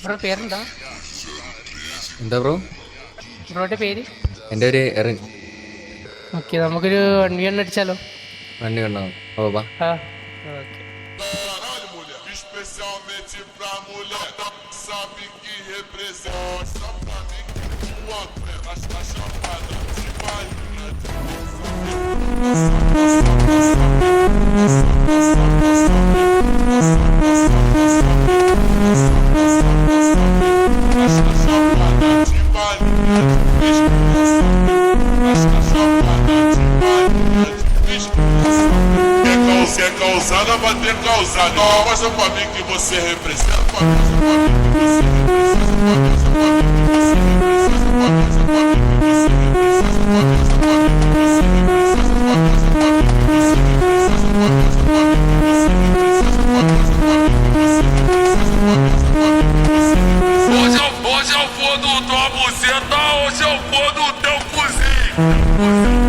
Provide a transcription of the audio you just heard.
ബ്രോ പേരെന്താ? എന്താ ബ്രോ? ബ്രോയുടെ പേര്? എൻ്റെ ഒരു എറിൻ. ഓക്കെ, നമുക്കൊരു 1v1 അടിച്ചാലോ? വണ്ടി കണ്ടോ? ഓ ബാ. ആ okay. Especialmente pra mulher, sabe que representa. Só pra mim que o outro é mais chapada de balinha. Quer causada, vai ter causada. Então mostra pra mim que você representa. Mostra pra mim que você representa. Mostra pra mim que você representa. Mostra pra mim que você representa. Mostra pra mim que você representa. Mostra pra mim que você representa. Mostra pra mim que você representa. Mostra pra mim que você representa. Hoje eu vou do tua buceta, hoje eu vou do teu cozinho.